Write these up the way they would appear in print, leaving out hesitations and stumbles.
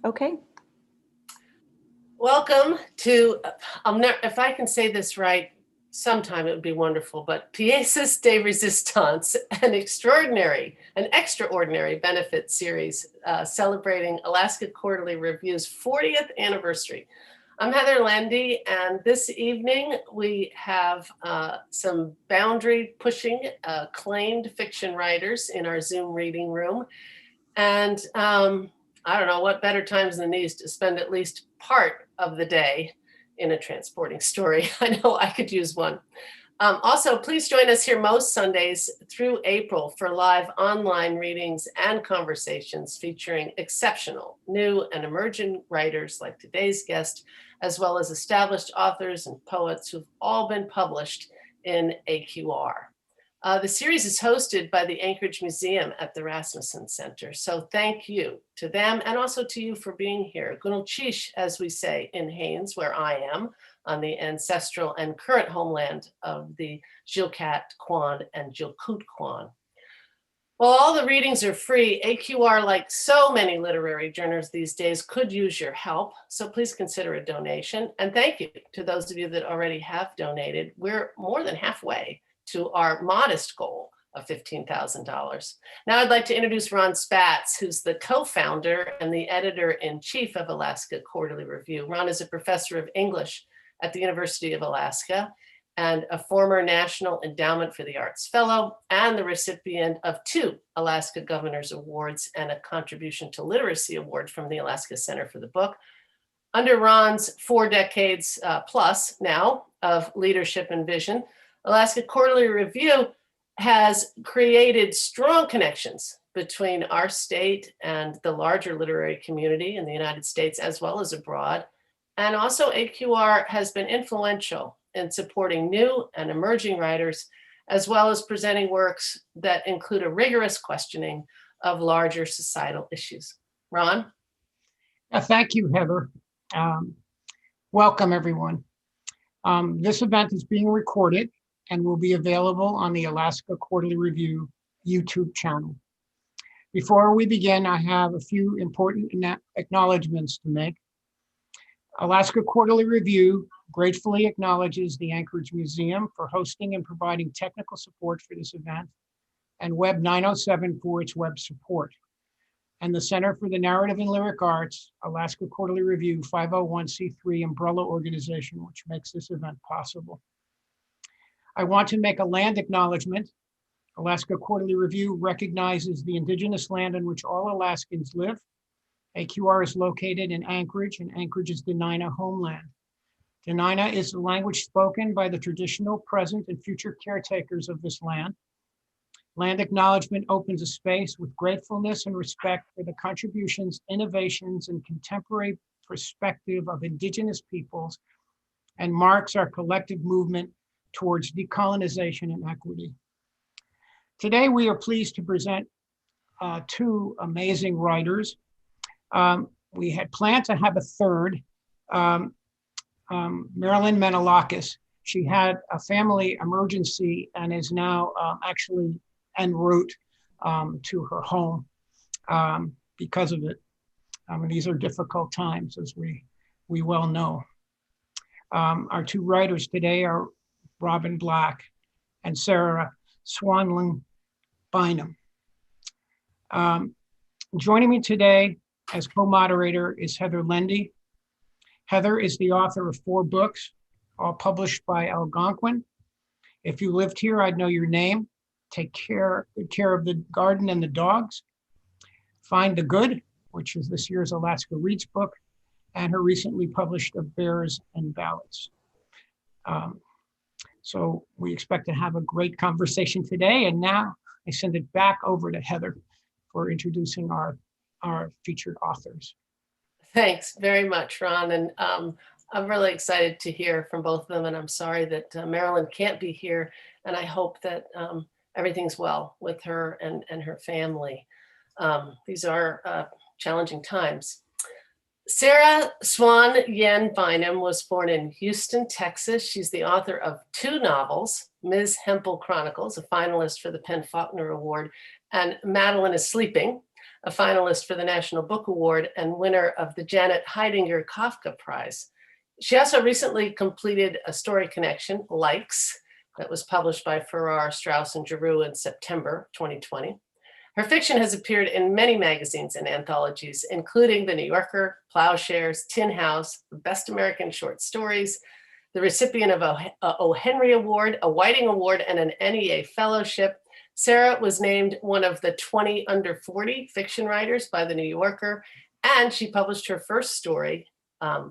Okay. Welcome to, if I can say this right, sometime it would be wonderful, but Pièces de Résistance, an extraordinary benefit series celebrating Alaska Quarterly Review's 40th anniversary. I'm Heather Lendy, and this evening we have some boundary-pushing, acclaimed fiction writers in our Zoom reading room. And I don't know what better times than these to spend at least part of the day in a transporting story. I know I could use one. Also, please join us here most Sundays through April for live online readings and conversations featuring exceptional new and emerging writers like today's guest, as well as established authors and poets who've all been published in AQR. The series is hosted by the Anchorage Museum at the Rasmussen Center. So thank you to them and also to you for being here. Gunul Chish, as we say in Haines, where I am, on the ancestral and current homeland of the Jilkat Kwan and Jilkut Kwan. While all the readings are free, AQR, like so many literary journals these days, could use your help. So please consider a donation. And thank you to those of you that already have donated. We're more than halfway to our modest goal of $15,000. Now I'd like to introduce Ron Spatz, who's the co-founder and the editor-in-chief of Alaska Quarterly Review. Ron is a professor of English at the University of Alaska and a former National Endowment for the Arts Fellow and the recipient of 2 Alaska Governor's Awards and a Contribution to Literacy Award from the Alaska Center for the Book. Under Ron's 4 decades plus now of leadership and vision, Alaska Quarterly Review has created strong connections between our state and the larger literary community in the United States as well as abroad. And also AQR has been influential in supporting new and emerging writers, as well as presenting works that include a rigorous questioning of larger societal issues. Ron? Thank you, Heather. Welcome, everyone. This event is being recorded and will be available on the Alaska Quarterly Review YouTube channel. Before we begin, I have a few important acknowledgments to make. Alaska Quarterly Review gratefully acknowledges the Anchorage Museum for hosting and providing technical support for this event, and Web 907 for its web support, and the Center for the Narrative and Lyric Arts, Alaska Quarterly Review 501c3 umbrella organization, which makes this event possible. I want to make a land acknowledgement. Alaska Quarterly Review recognizes the indigenous land in which all Alaskans live. AQR is located in Anchorage, and Anchorage is Dena'ina homeland. Dena'ina is the language spoken by the traditional, present, and future caretakers of this land. Land acknowledgement opens a space with gratefulness and respect for the contributions, innovations, and contemporary perspective of indigenous peoples, and marks our collective movement towards decolonization and equity. Today, we are pleased to present 2 amazing writers. We had planned to have a third, Marilyn Menelakis. She had a family emergency and is now actually en route to her home because of it. These are difficult times, as we well know. Our 2 writers today are Robin Black and Sarah Shun-lien Bynum. Joining me today as co-moderator is Heather Lendy. Heather is the author of 4 books, all published by Algonquin. If you lived here, I'd know your name. Take good care of the garden and the dogs. Find the Good, which is this year's Alaska Reads book, and her recently published Of Bears and Ballads. So we expect to have a great conversation today. And now I send it back over to Heather for introducing our featured authors. Thanks very much, Ron. And I'm really excited to hear from both of them. And I'm sorry that Marilyn can't be here. And I hope that everything's well with her and her family. These are challenging times. Sarah Shun-lien Bynum was born in Houston, Texas. She's the author of 2 novels, Ms. Hempel Chronicles, a finalist for the Faulkner Award, and Madeleine Is Sleeping, a finalist for the National Book Award and winner of the Janet Heidinger Kafka Prize. She also recently completed a story collection, Likes, that was published by Farrar, Straus and Giroux in September 2020. Her fiction has appeared in many magazines and anthologies, including The New Yorker, Ploughshares, Tin House, Best American Short Stories, the recipient of a O. Henry Award, a Whiting Award, and an NEA Fellowship. Sarah was named one of the 20 under 40 fiction writers by The New Yorker, and she published her first story,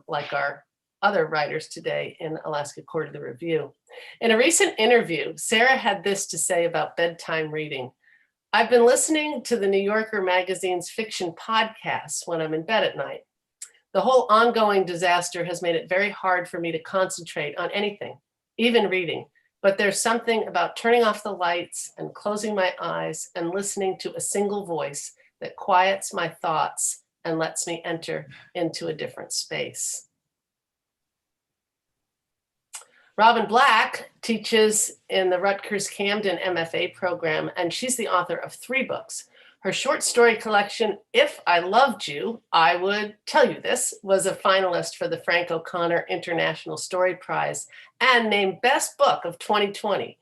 like our other writers today, in Alaska Quarterly Review. In a recent interview, Sarah had this to say about bedtime reading. I've been listening to the New Yorker magazine's fiction podcasts when I'm in bed at night. The whole ongoing disaster has made it very hard for me to concentrate on anything, even reading. But there's something about turning off the lights and closing my eyes and listening to a single voice that quiets my thoughts and lets me enter into a different space. Robin Black teaches in the Rutgers-Camden MFA program, and she's the author of 3 books. Her short story collection, If I Loved You, I Would Tell You This, was a finalist for the Frank O'Connor International Story Prize and named Best Book of 2010,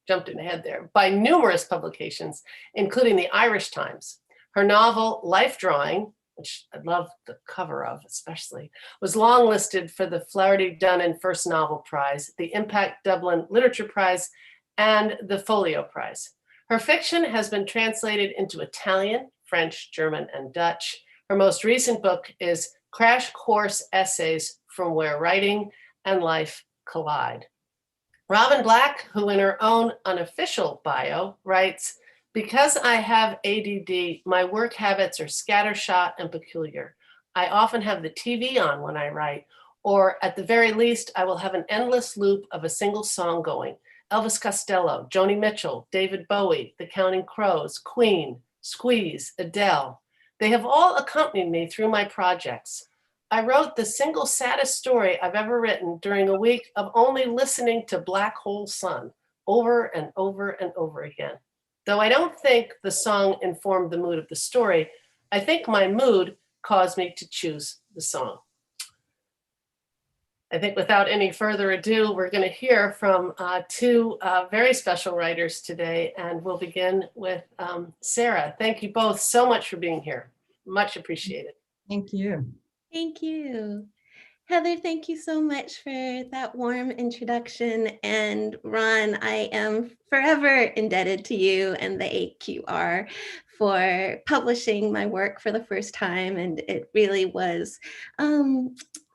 jumped in ahead there, by numerous publications, including the Irish Times. Her novel, Life Drawing, which I love the cover of especially, was longlisted for the Flaherty-Dunnan First Novel Prize, the Impac Dublin Literature Prize, and the Folio Prize. Her fiction has been translated into Italian, French, German, and Dutch. Her most recent book is Crash Course Essays from Where Writing and Life Collide. Robin Black, who in her own unofficial bio writes, because I have ADD, my work habits are scattershot and peculiar. I often have the TV on when I write, or at the very least, I will have an endless loop of a single song going. Elvis Costello, Joni Mitchell, David Bowie, The Counting Crows, Queen, Squeeze, Adele. They have all accompanied me through my projects. I wrote the single saddest story I've ever written during a week of only listening to Black Hole Sun over and over and over again. Though I don't think the song informed the mood of the story, I think my mood caused me to choose the song. I think without any further ado, we're going to hear from 2 very special writers today, and we'll begin with Sarah. Thank you both so much for being here. Much appreciated. Thank you. Thank you. Heather, thank you so much for that warm introduction. And Ron, I am forever indebted to you and the AQR for publishing my work for the first time. And it really was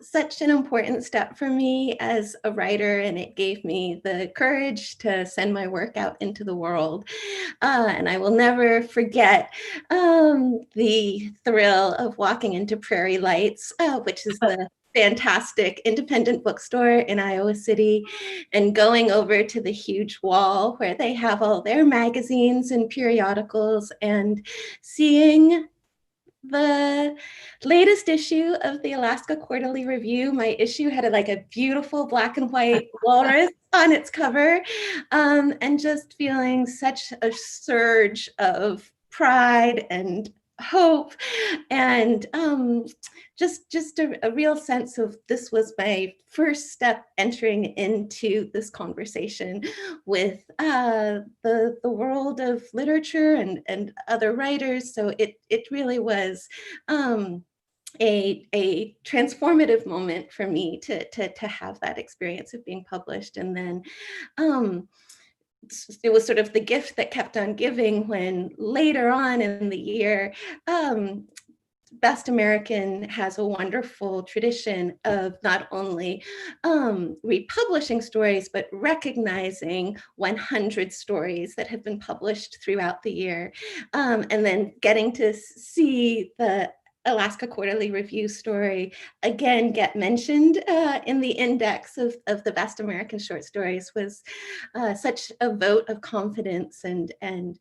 such an important step for me as a writer, and it gave me the courage to send my work out into the world. And I will never forget the thrill of walking into Prairie Lights, which is the fantastic independent bookstore in Iowa City, and going over to the huge wall where they have all their magazines and periodicals, and seeing the latest issue of the Alaska Quarterly Review. My issue had a beautiful black and white walrus on its cover, and just feeling such a surge of pride and hope, and just a real sense of this was my first step entering into this conversation with the world of literature and other writers. So it really was a transformative moment for me to have that experience of being published. And then it was sort of the gift that kept on giving when later on in the year, Best American has a wonderful tradition of not only republishing stories, but recognizing 100 stories that have been published throughout the year. And then getting to see the Alaska Quarterly Review story again get mentioned in the index of the Best American Short Stories was such a vote of confidence, and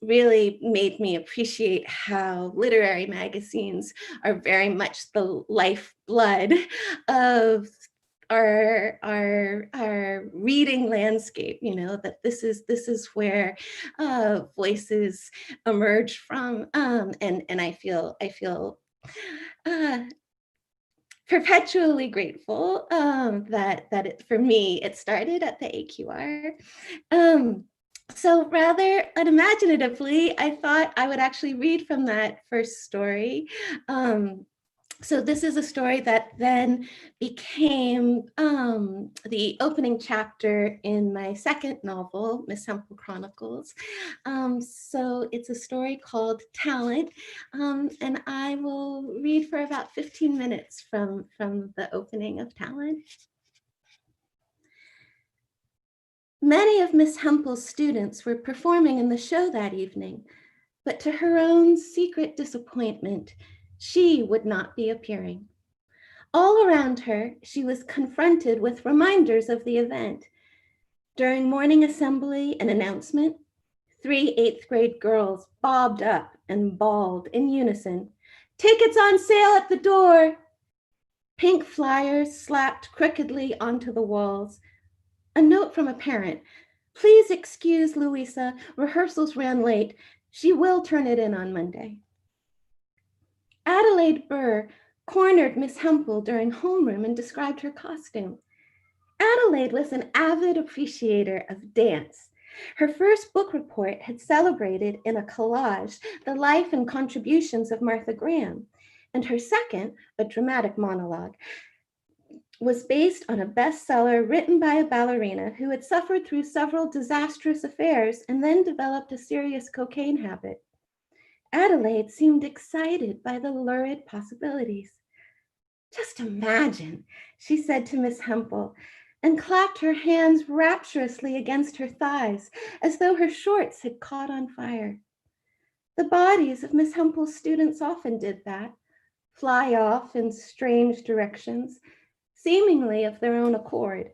really made me appreciate how literary magazines are very much the lifeblood of our reading landscape, that this is where voices emerge from, and I feel uh, perpetually grateful that for me it started at the AQR. So rather unimaginatively, I thought I would actually read from that first story. So this is a story that then became the opening chapter in my second novel, Miss Hempel Chronicles. So it's a story called Talent, and I will read for about 15 minutes from the opening of Talent. Many of Miss Hempel's students were performing in the show that evening, but to her own secret disappointment, she would not be appearing. All around her, she was confronted with reminders of the event. During morning assembly and announcement, 3 8th grade girls bobbed up and bawled in unison, "Tickets on sale at the door!" Pink flyers slapped crookedly onto the walls. A note from a parent, "Please excuse Louisa, rehearsals ran late. She will turn it in on Monday." Adelaide Burr cornered Miss Hempel during homeroom and described her costume. Adelaide was an avid appreciator of dance. Her first book report had celebrated in a collage the life and contributions of Martha Graham, and her second, a dramatic monologue, was based on a bestseller written by a ballerina who had suffered through several disastrous affairs and then developed a serious cocaine habit. Adelaide seemed excited by the lurid possibilities. "Just imagine," she said to Miss Hempel, and clapped her hands rapturously against her thighs as though her shorts had caught on fire. The bodies of Miss Hempel's students often did that, fly off in strange directions, seemingly of their own accord.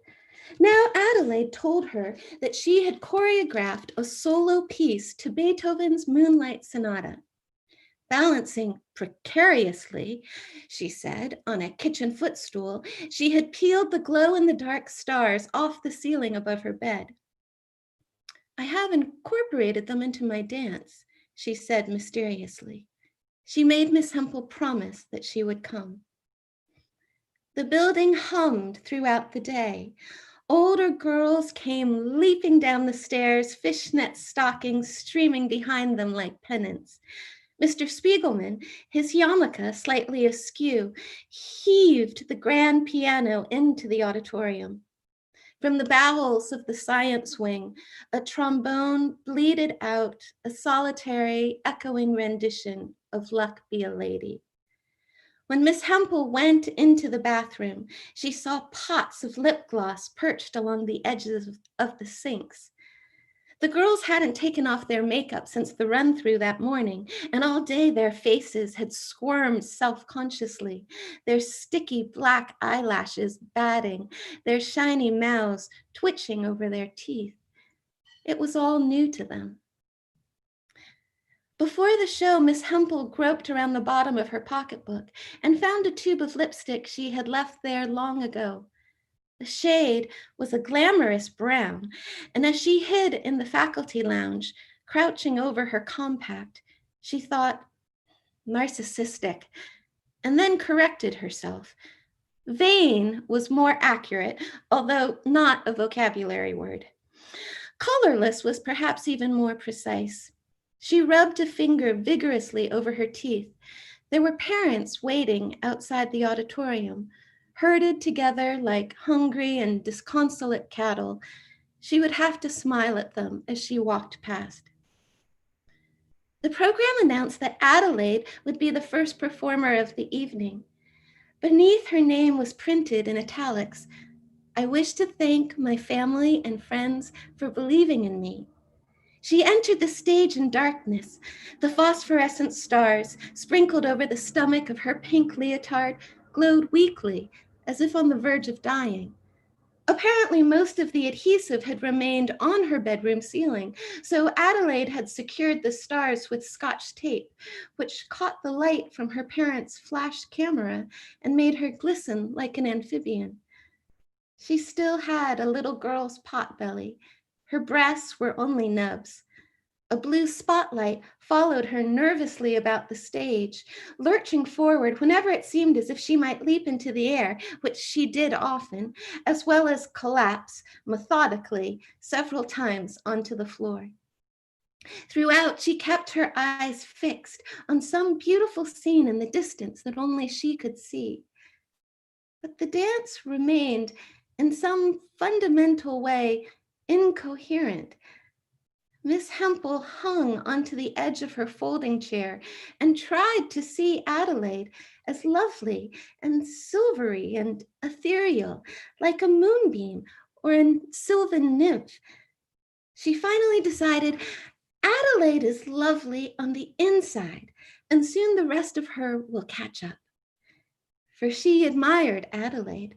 Now Adelaide told her that she had choreographed a solo piece to Beethoven's Moonlight Sonata. Balancing precariously, she said, on a kitchen footstool, she had peeled the glow-in-the-dark stars off the ceiling above her bed. "I have incorporated them into my dance," she said mysteriously. She made Miss Hempel promise that she would come. The building hummed throughout the day. Older girls came leaping down the stairs, fishnet stockings streaming behind them like pennants. Mr. Spiegelman, his yarmulke slightly askew, heaved the grand piano into the auditorium. From the bowels of the science wing, a trombone bleated out a solitary, echoing rendition of "Luck Be a Lady." When Miss Hempel went into the bathroom, she saw pots of lip gloss perched along the edges of the sinks. The girls hadn't taken off their makeup since the run-through that morning, and all day their faces had squirmed self-consciously, their sticky black eyelashes batting, their shiny mouths twitching over their teeth. It was all new to them. Before the show, Miss Hempel groped around the bottom of her pocketbook and found a tube of lipstick she had left there long ago. The shade was a glamorous brown, and as she hid in the faculty lounge, crouching over her compact, she thought, narcissistic, and then corrected herself. Vain was more accurate, although not a vocabulary word. Colorless was perhaps even more precise. She rubbed a finger vigorously over her teeth. There were parents waiting outside the auditorium, herded together like hungry and disconsolate cattle. She would have to smile at them as she walked past. The program announced that Adelaide would be the first performer of the evening. Beneath her name was printed in italics, "I wish to thank my family and friends for believing in me." She entered the stage in darkness. The phosphorescent stars, sprinkled over the stomach of her pink leotard, glowed weakly, as if on the verge of dying. Apparently, most of the adhesive had remained on her bedroom ceiling, so Adelaide had secured the stars with Scotch tape, which caught the light from her parents' flash camera and made her glisten like an amphibian. She still had a little girl's pot belly. Her breasts were only nubs. A blue spotlight followed her nervously about the stage, lurching forward whenever it seemed as if she might leap into the air, which she did often, as well as collapse methodically several times onto the floor. Throughout, she kept her eyes fixed on some beautiful scene in the distance that only she could see. But the dance remained, in some fundamental way, incoherent. Miss Hempel hung onto the edge of her folding chair and tried to see Adelaide as lovely and silvery and ethereal, like a moonbeam or a sylvan nymph. She finally decided Adelaide is lovely on the inside, and soon the rest of her will catch up. For she admired Adelaide,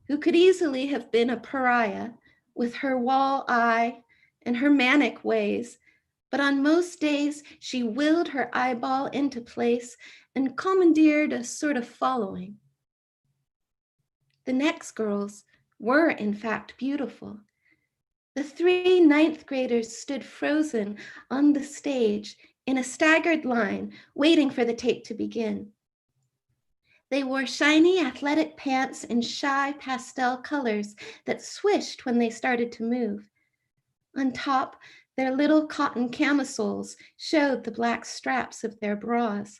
who could easily have been a pariah with her wall eye and her manic ways, but on most days she willed her eyeball into place and commandeered a sort of following. The next girls were in fact beautiful. The 3 ninth graders stood frozen on the stage in a staggered line, waiting for the tape to begin. They wore shiny athletic pants in shy pastel colors that swished when they started to move. On top, their little cotton camisoles showed the black straps of their bras.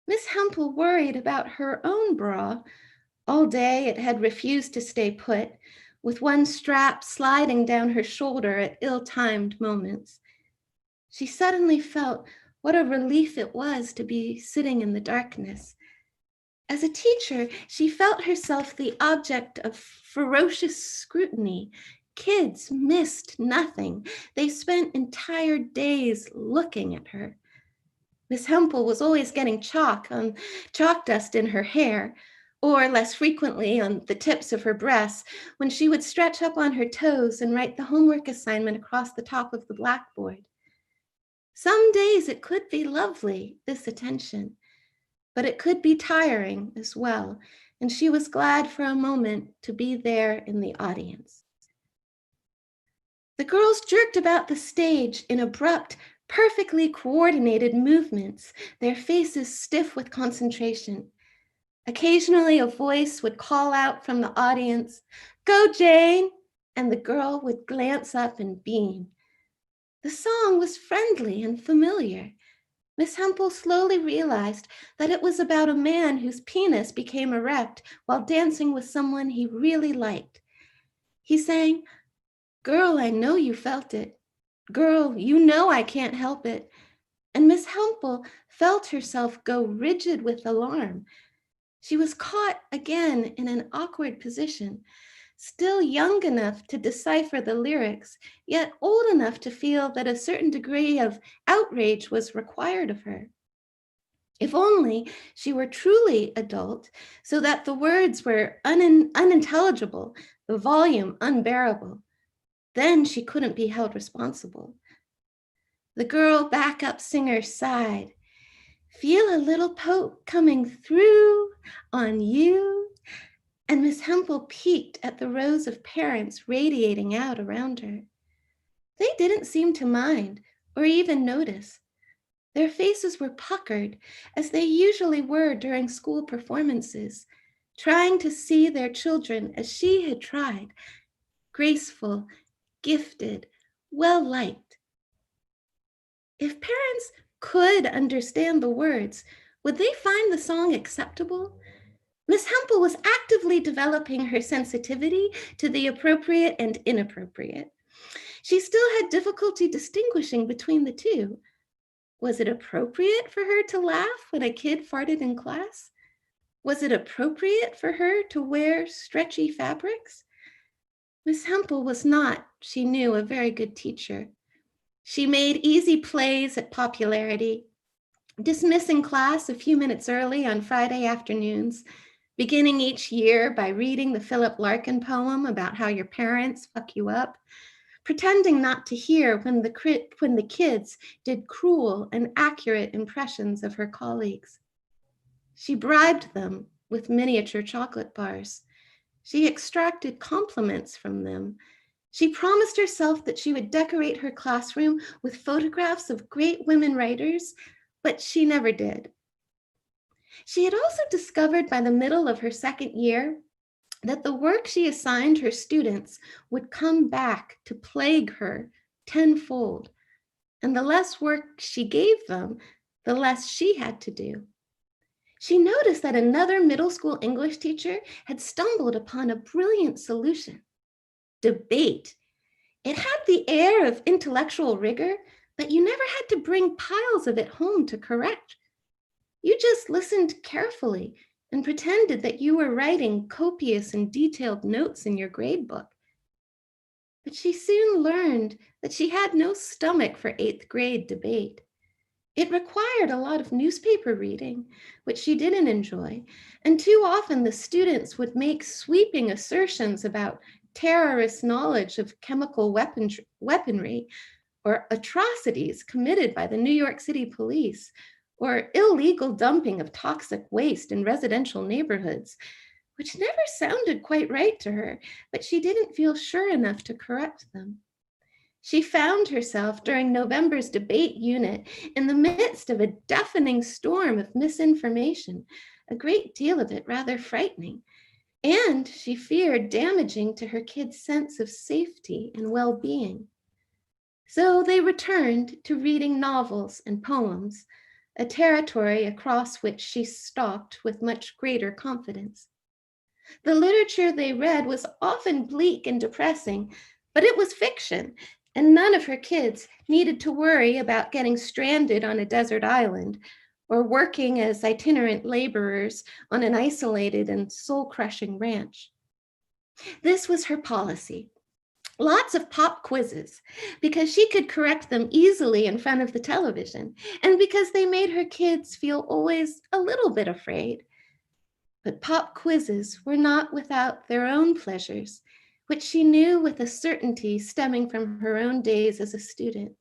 Miss Hempel worried about her own bra. All day it had refused to stay put, with one strap sliding down her shoulder at ill-timed moments. She suddenly felt what a relief it was to be sitting in the darkness. As a teacher, she felt herself the object of ferocious scrutiny. Kids missed nothing. They spent entire days looking at her. Miss Hempel was always getting chalk dust in her hair, or less frequently on the tips of her breasts, when she would stretch up on her toes and write the homework assignment across the top of the blackboard. Some days it could be lovely, this attention, but it could be tiring as well, and she was glad for a moment to be there in the audience. The girls jerked about the stage in abrupt, perfectly coordinated movements, their faces stiff with concentration. Occasionally, a voice would call out from the audience, "Go, Jane!" and the girl would glance up and beam. The song was friendly and familiar. Miss Hempel slowly realized that it was about a man whose penis became erect while dancing with someone he really liked. He sang, "Girl, I know you felt it. Girl, you know I can't help it." And Miss Hempel felt herself go rigid with alarm. She was caught again in an awkward position, still young enough to decipher the lyrics, yet old enough to feel that a certain degree of outrage was required of her. If only she were truly adult, so that the words were unintelligible, the volume unbearable. Then she couldn't be held responsible. The girl backup singer sighed. "Feel a little poke coming through on you." And Miss Hempel peeked at the rows of parents radiating out around her. They didn't seem to mind or even notice. Their faces were puckered, as they usually were during school performances, trying to see their children as she had tried, graceful, gifted, well-liked. If parents could understand the words, would they find the song acceptable? Miss Hempel was actively developing her sensitivity to the appropriate and inappropriate. She still had difficulty distinguishing between the two. Was it appropriate for her to laugh when a kid farted in class? Was it appropriate for her to wear stretchy fabrics? Miss Hempel was not, she knew, a very good teacher. She made easy plays at popularity, dismissing class a few minutes early on Friday afternoons, beginning each year by reading the Philip Larkin poem about how your parents fuck you up, pretending not to hear when the kids did cruel and accurate impressions of her colleagues. She bribed them with miniature chocolate bars. She extracted compliments from them. She promised herself that she would decorate her classroom with photographs of great women writers, but she never did. She had also discovered by the middle of her second year that the work she assigned her students would come back to plague her tenfold, and the less work she gave them, the less she had to do. She noticed that another middle school English teacher had stumbled upon a brilliant solution: debate. It had the air of intellectual rigor, but you never had to bring piles of it home to correct. You just listened carefully and pretended that you were writing copious and detailed notes in your grade book. But she soon learned that she had no stomach for 8th grade debate. It required a lot of newspaper reading, which she didn't enjoy, and too often the students would make sweeping assertions about terrorist knowledge of chemical weaponry, or atrocities committed by the New York City police, or illegal dumping of toxic waste in residential neighborhoods, which never sounded quite right to her, but she didn't feel sure enough to correct them. She found herself during November's debate unit in the midst of a deafening storm of misinformation, a great deal of it rather frightening, and she feared damaging to her kids' sense of safety and well-being. So they returned to reading novels and poems, a territory across which she stalked with much greater confidence. The literature they read was often bleak and depressing, but it was fiction, and none of her kids needed to worry about getting stranded on a desert island or working as itinerant laborers on an isolated and soul-crushing ranch. This was her policy. Lots of pop quizzes, because she could correct them easily in front of the television, and because they made her kids feel always a little bit afraid. But pop quizzes were not without their own pleasures, which she knew with a certainty stemming from her own days as a student.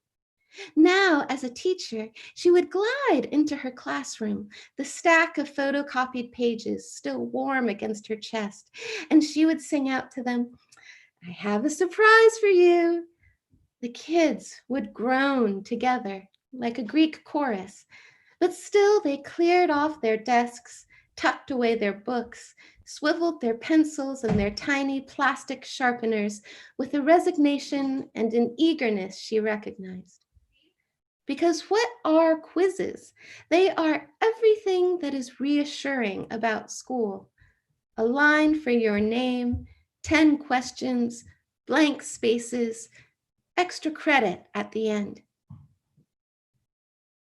Now, as a teacher, she would glide into her classroom, the stack of photocopied pages still warm against her chest, and she would sing out to them, "I have a surprise for you." The kids would groan together like a Greek chorus, but still they cleared off their desks, tucked away their books, swiveled their pencils and their tiny plastic sharpeners with a resignation and an eagerness she recognized. Because what are quizzes? They are everything that is reassuring about school. A line for your name, 10 questions, blank spaces, extra credit at the end.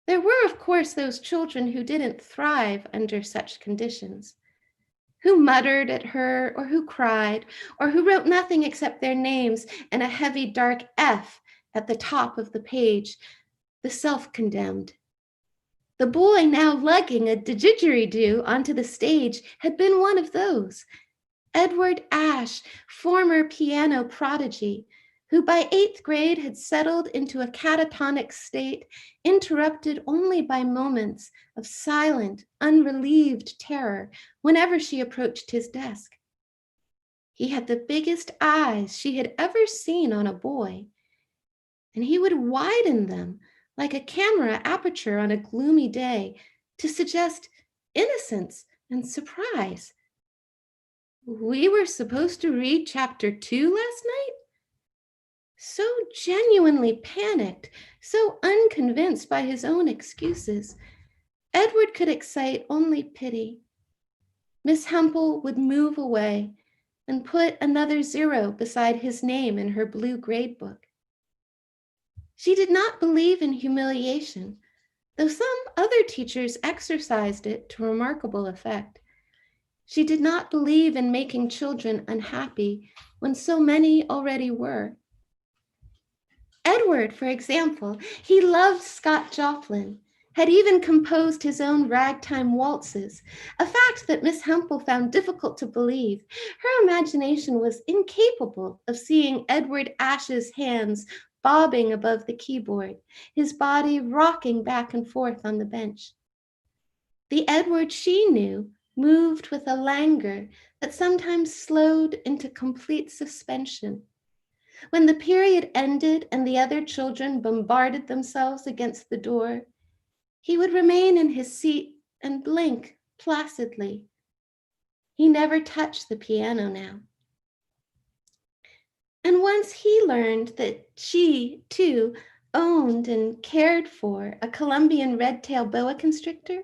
There were, of course, those children who didn't thrive under such conditions, who muttered at her, or who cried, or who wrote nothing except their names and a heavy dark F at the top of the page, the self-condemned. The boy now lugging a didgeridoo onto the stage had been one of those. Edward Ashe, former piano prodigy, who by 8th grade had settled into a catatonic state, interrupted only by moments of silent, unrelieved terror whenever she approached his desk. He had the biggest eyes she had ever seen on a boy, and he would widen them like a camera aperture on a gloomy day to suggest innocence and surprise. "We were supposed to read chapter 2 last night?" So genuinely panicked, so unconvinced by his own excuses, Edward could excite only pity. Miss Hempel would move away and put another 0 beside his name in her blue grade book. She did not believe in humiliation, though some other teachers exercised it to remarkable effect. She did not believe in making children unhappy when so many already were. Edward, for example, he loved Scott Joplin, had even composed his own ragtime waltzes, a fact that Miss Hempel found difficult to believe. Her imagination was incapable of seeing Edward Ashe's hands bobbing above the keyboard, his body rocking back and forth on the bench. The Edward she knew moved with a languor that sometimes slowed into complete suspension. When the period ended and the other children bombarded themselves against the door, he would remain in his seat and blink placidly. He never touched the piano now. And once he learned that she, too, owned and cared for a Colombian red-tail boa constrictor,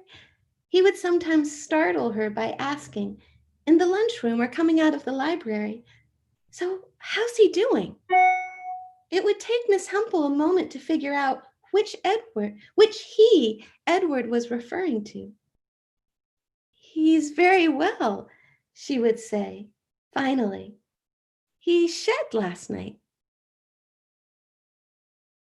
he would sometimes startle her by asking, in the lunchroom or coming out of the library, "So how's he doing?" It would take Miss Hempel a moment to figure out which Edward was referring to. "He's very well," she would say, finally. "He shed last night."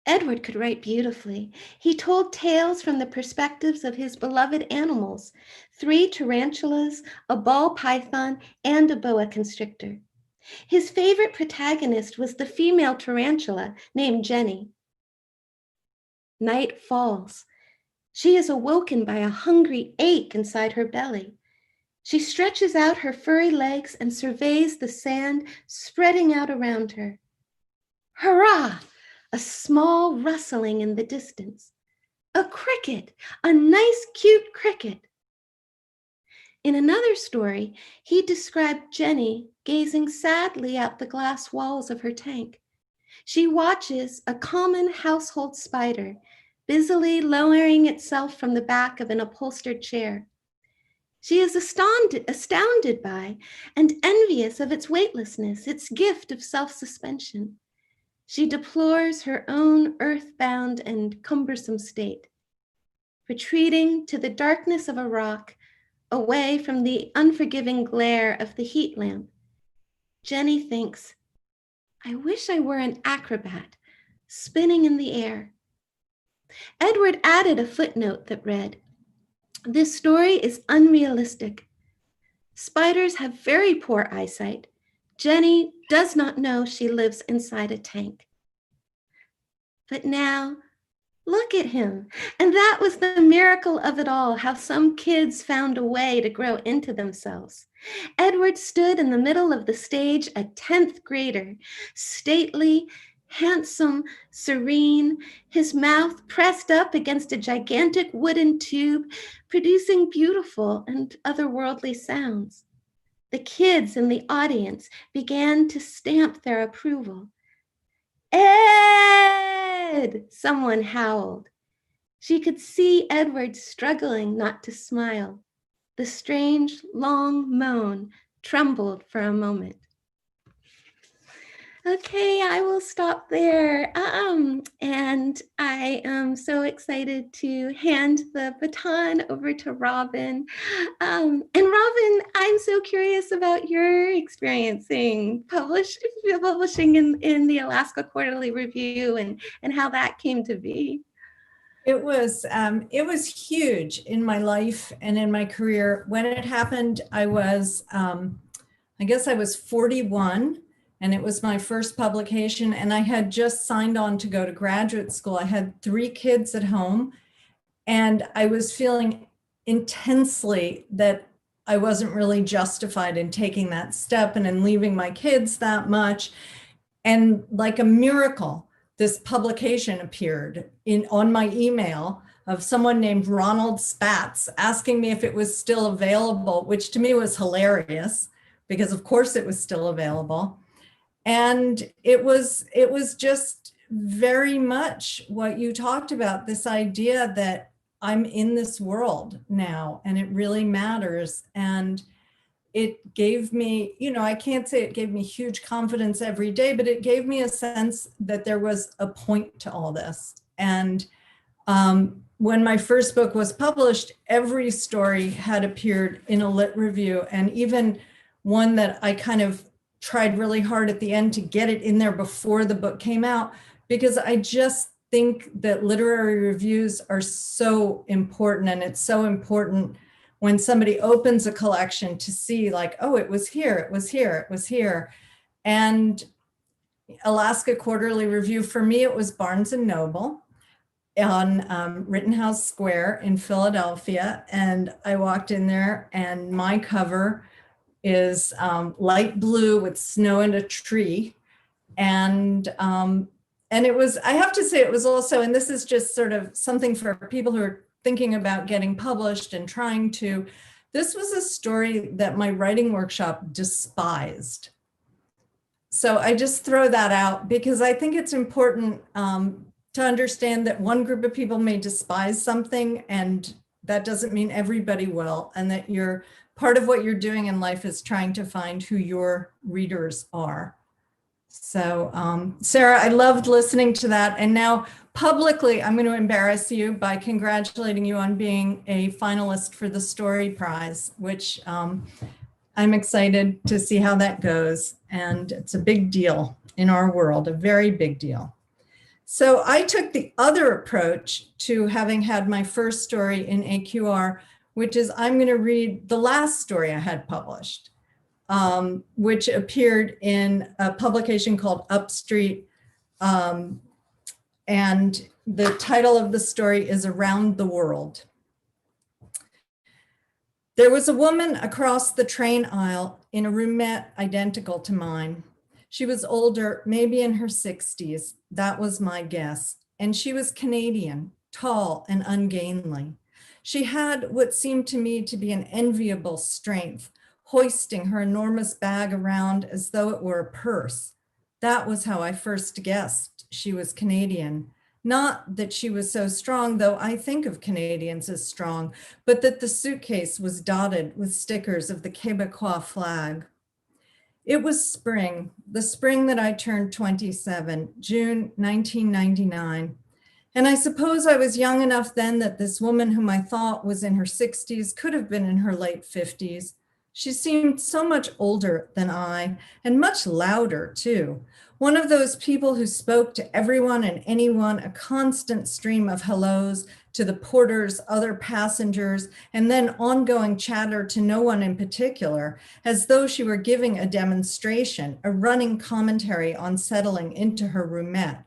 Edward could write beautifully. He told tales from the perspectives of his beloved animals, 3 tarantulas, a ball python, and a boa constrictor. His favorite protagonist was the female tarantula named Jenny. Night falls. She is awoken by a hungry ache inside her belly. She stretches out her furry legs and surveys the sand spreading out around her. Hurrah! A small rustling in the distance. A cricket, a nice, cute cricket. In another story, he described Jenny gazing sadly out the glass walls of her tank. She watches a common household spider busily lowering itself from the back of an upholstered chair. She is astounded by and envious of its weightlessness, its gift of self-suspension. She deplores her own earthbound and cumbersome state. Retreating to the darkness of a rock, away from the unforgiving glare of the heat lamp, Jenny thinks, "I wish I were an acrobat, spinning in the air." Edward added a footnote that read, "This story is unrealistic. Spiders have very poor eyesight. Jenny does not know she lives inside a tank." But now, look at him. And that was the miracle of it all, how some kids found a way to grow into themselves. Edward stood in the middle of the stage, a 10th grader, stately, handsome, serene, his mouth pressed up against a gigantic wooden tube, producing beautiful and otherworldly sounds. The kids in the audience began to stamp their approval. "Ed!" someone howled. She could see Edward struggling not to smile. The strange, long moan trembled for a moment. Okay, I will stop there. And I am so excited to hand the baton over to Robin. And Robin, I'm so curious about your experiencing publishing in the Alaska Quarterly Review and how that came to be. It was huge in my life and in my career. When it happened, I was, I guess I was 41. And it was my first publication, and I had just signed on to go to graduate school. I had 3 kids at home, and I was feeling intensely that I wasn't really justified in taking that step and in leaving my kids that much. And like a miracle, this publication appeared on my email of someone named Ronald Spatz asking me if it was still available, which to me was hilarious because of course it was still available. And it was just very much what you talked about, this idea that I'm in this world now and it really matters. And it gave me, I can't say it gave me huge confidence every day, but it gave me a sense that there was a point to all this. And when my first book was published, every story had appeared in a lit review, and even one that I kind of tried really hard at the end to get it in there before the book came out, because I just think that literary reviews are so important. And it's so important when somebody opens a collection to see like, oh, it was here, it was here, it was here. And Alaska Quarterly Review, for me, it was Barnes and Noble. on Rittenhouse Square in Philadelphia. And I walked in there, and my cover is light blue with snow and a tree. And it was, I have to say, it was also, and this is just sort of something for people who are thinking about getting published and trying to, this was a story that my writing workshop despised. So I just throw that out because I think it's important to understand that one group of people may despise something, and that doesn't mean everybody will, and that you're part of what you're doing in life is trying to find who your readers are. So Sarah, I loved listening to that. And now publicly, I'm going to embarrass you by congratulating you on being a finalist for the Story Prize, which I'm excited to see how that goes. And it's a big deal in our world, a very big deal. So I took the other approach to having had my first story in AQR, which is I'm going to read the last story I had published, which appeared in a publication called Upstreet. And the title of the story is Around the World. There was a woman across the train aisle in a roomette identical to mine. She was older, maybe in her 60s. That was my guess. And she was Canadian, tall and ungainly. She had what seemed to me to be an enviable strength, hoisting her enormous bag around as though it were a purse. That was how I first guessed she was Canadian. Not that she was so strong, though I think of Canadians as strong, but that the suitcase was dotted with stickers of the Quebecois flag. It was spring, the spring that I turned 27, June 1999. And I suppose I was young enough then that this woman whom I thought was in her 60s could have been in her late 50s. She seemed so much older than I, and much louder too. One of those people who spoke to everyone and anyone, a constant stream of hellos to the porters, other passengers, and then ongoing chatter to no one in particular, as though she were giving a demonstration, a running commentary on settling into her roomette.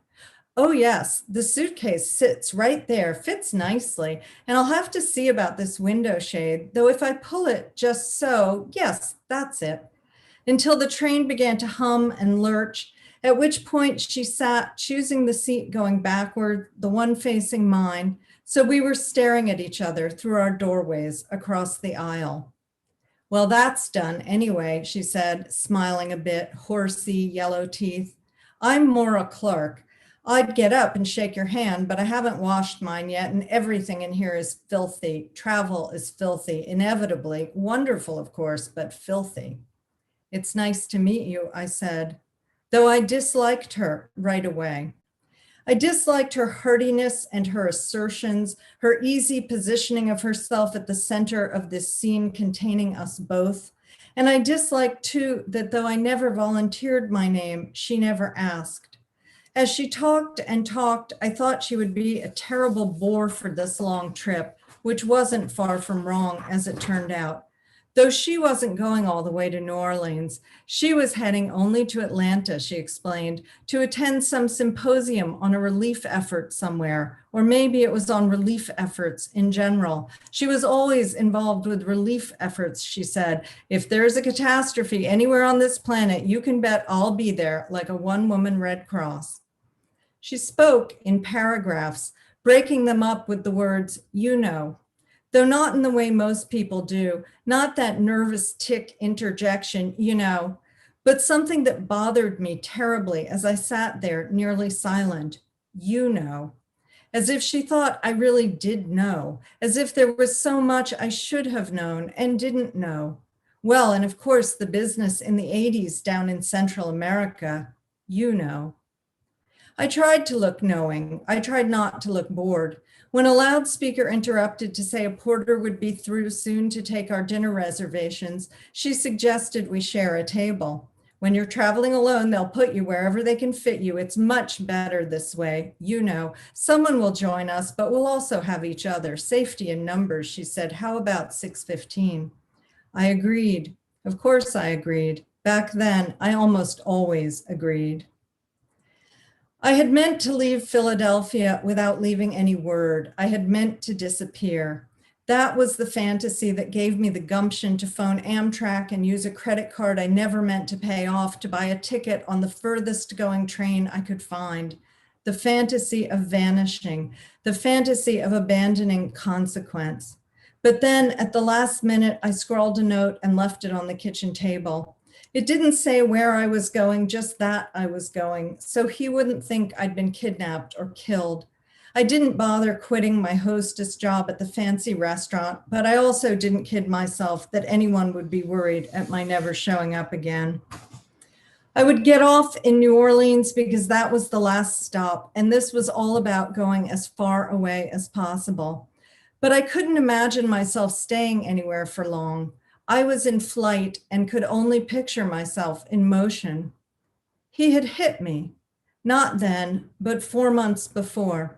Oh yes, the suitcase sits right there, fits nicely, and I'll have to see about this window shade, though if I pull it just so, yes, that's it. Until the train began to hum and lurch, at which point she sat, choosing the seat going backward, the one facing mine, so we were staring at each other through our doorways across the aisle. Well, that's done anyway, she said, smiling a bit, horsey, yellow teeth. I'm Maura Clark. I'd get up and shake your hand, but I haven't washed mine yet, and everything in here is filthy. Travel is filthy, inevitably. Wonderful, of course, but filthy. It's nice to meet you, I said, though I disliked her right away. I disliked her heartiness and her assertions, her easy positioning of herself at the center of this scene containing us both. And I disliked, too, that though I never volunteered my name, she never asked. As she talked and talked, I thought she would be a terrible bore for this long trip, which wasn't far from wrong, as it turned out. Though she wasn't going all the way to New Orleans, she was heading only to Atlanta, she explained, to attend some symposium on a relief effort somewhere, or maybe it was on relief efforts in general. She was always involved with relief efforts, she said. If there's a catastrophe anywhere on this planet, you can bet I'll be there, like a one-woman Red Cross. She spoke in paragraphs, breaking them up with the words, you know, though not in the way most people do, not that nervous tick interjection, you know, but something that bothered me terribly as I sat there nearly silent, you know, as if she thought I really did know, as if there was so much I should have known and didn't know. Well, and of course, the business in the 80s down in Central America, you know. I tried to look knowing. I tried not to look bored. When a loudspeaker interrupted to say a porter would be through soon to take our dinner reservations, she suggested we share a table. When you're traveling alone, they'll put you wherever they can fit you. It's much better this way. You know, someone will join us, but we'll also have each other. Safety in numbers, she said. How about 6:15? I agreed. Of course I agreed. Back then, I almost always agreed. I had meant to leave Philadelphia without leaving any word. I had meant to disappear. That was the fantasy that gave me the gumption to phone Amtrak and use a credit card I never meant to pay off to buy a ticket on the furthest going train I could find. The fantasy of vanishing, the fantasy of abandoning consequence. But then at the last minute, I scrawled a note and left it on the kitchen table. It didn't say where I was going, just that I was going, so he wouldn't think I'd been kidnapped or killed. I didn't bother quitting my hostess job at the fancy restaurant, but I also didn't kid myself that anyone would be worried at my never showing up again. I would get off in New Orleans because that was the last stop, and this was all about going as far away as possible. But I couldn't imagine myself staying anywhere for long. I was in flight and could only picture myself in motion. He had hit me, not then, but 4 months before.